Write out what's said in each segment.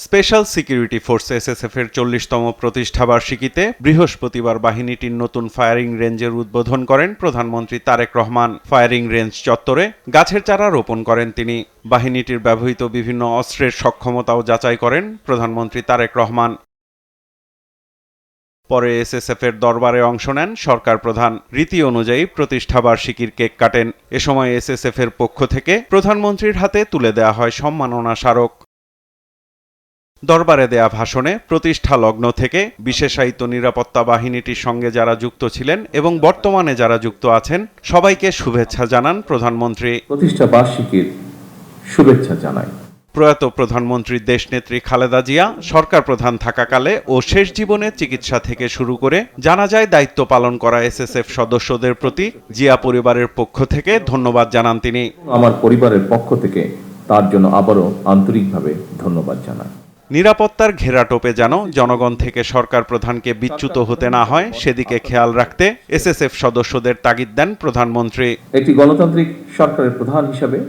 Special security force SSF এর 40তম প্রতিষ্ঠাবার্ষিকীতে বৃহস্পতিবার বাহিনীটির নতুন ফায়ারিং রেঞ্জের উদ্বোধন করেন প্রধানমন্ত্রী তারেক রহমান। ফায়ারিং রেঞ্জ চত্বরে গাছের চারা রোপণ করেন তিনি। বাহিনীটির ব্যবহৃত বিভিন্ন অস্ত্রের সক্ষমতাও যাচাই করেন প্রধানমন্ত্রী তারেক রহমান। পরে এসএসএফ এর দরবারে অংশ নেন সরকার প্রধান। রীতি অনুযায়ী প্রতিষ্ঠাবার্ষিকীর কেক কাটেন। এ সময় এসএসএফ এর পক্ষ থেকে প্রধানমন্ত্রীর হাতে তুলে দেয়া হয় সম্মাননা স্মারক। দরবারে দেয়া ভাষণে প্রতিষ্ঠা লগ্ন থেকে বিশেষায়িত নিরাপত্তা বাহিনীটির সঙ্গে যারা যুক্ত ছিলেন এবং বর্তমানে যারা যুক্ত আছেন সবাইকে শুভেচ্ছা জানান প্রধানমন্ত্রী। প্রতিষ্ঠা বার্ষিকীর শুভেচ্ছা জানাই। প্রয়াত প্রধানমন্ত্রী দেশনেত্রী খালেদা জিয়া সরকার প্রধান থাকাকালে ও শেষ জীবনে চিকিৎসা থেকে শুরু করে জানাজায় দায়িত্ব পালন করা এসএসএফ সদস্যদের প্রতি জিয়া পরিবারের পক্ষ থেকে ধন্যবাদ জানান তিনি। আমার পরিবারের পক্ষ থেকে তার জন্য আবারও আন্তরিকভাবে ধন্যবাদ জানাই। নিরাপত্তার ঘেরাটোপে যেন জনগণ থেকে সরকার প্রধানকে বিচ্যুত হতে না হয় সেদিকে খেয়াল রাখতে এসএসএফ সদস্যদের তাগিদ দেন প্রধানমন্ত্রী। একটি গণতান্ত্রিক সরকারের প্রধান হিসাবে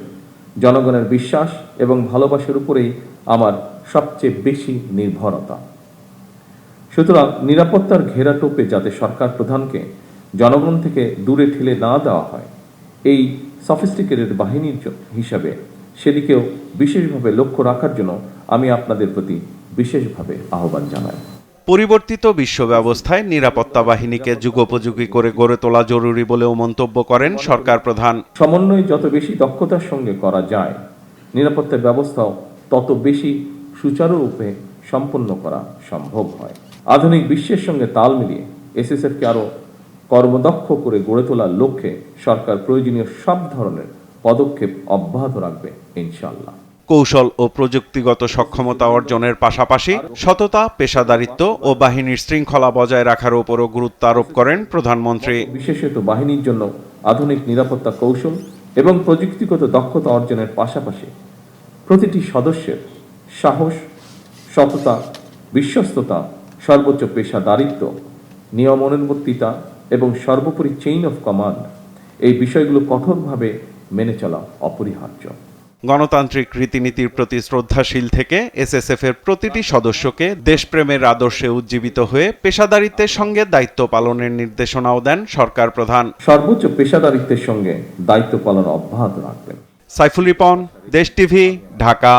জনগণের বিশ্বাস এবং ভালোবাসার উপরেই আমার সবচেয়ে বেশি নির্ভরতা। সুতরাং নিরাপত্তার ঘেরাটোপে যাতে সরকার প্রধানকে জনগণ থেকে দূরে ঠেলে না দেওয়া হয়, এই সফিস্টিকেটেড বাহিনীর হিসাবে সেদিকেও বিশেষভাবে লক্ষ্য রাখার জন্য আমি আপনাদের প্রতি বিশেষভাবে আহ্বান জানাই। পরিবর্তিত বিশ্ব ব্যবস্থায় নিরাপত্তা বাহিনীকে যুগোপযোগী করে গড়ে তোলা জরুরি বলেও মন্তব্য করেন সরকার প্রধান। সমন্বয় যত বেশি দক্ষতার সঙ্গে করা যায়, নিরাপত্তা ব্যবস্থাও তত বেশি সুচারুরূপে সম্পন্ন করা সম্ভব হয়। আধুনিক বিশ্বের সঙ্গে তাল মিলিয়ে এসএসএফকে আরও কর্মদক্ষ করে গড়ে তোলার লক্ষ্যে সরকার প্রয়োজনীয় সব ধরনের পদক্ষেপ অব্যাহত রাখবে ইনশাআল্লাহ। কৌশল ও প্রযুক্তিগত সক্ষমতা অর্জনের পাশাপাশি সততা, পেশাদারিত্ব ও বাহিনীর শৃঙ্খলা বজায় রাখার উপরও গুরুত্ব আরোপ করেন প্রধানমন্ত্রী। বিশেষত বাহিনীর জন্য আধুনিক নিরাপত্তা কৌশল এবং প্রযুক্তিগত দক্ষতা অর্জনের পাশাপাশি প্রতিটি সদস্যের সাহস, সততা, বিশ্বস্ততা, সর্বোচ্চ পেশাদারিত্ব, নিয়মানুবর্তিতা এবং সর্বোপরি চেইন অফ কমান্ড, এই বিষয়গুলো কঠোরভাবে মেনে চলা অপরিহার্য। গণতান্ত্রিক রীতিনীতির প্রতি শ্রদ্ধাশীল থেকে এসএসএফ এর প্রতিটি সদস্যকে দেশপ্রেমের আদর্শে উজ্জীবিত হয়ে পেশাদারিত্বের সঙ্গে দায়িত্ব পালনের নির্দেশনাও দেন সরকার প্রধান। সর্বোচ্চ পেশাদারিত্বের সঙ্গে দায়িত্ব পালন অব্যাহত রাখবেন। সাইফুল রিপন, দেশ টিভি, ঢাকা।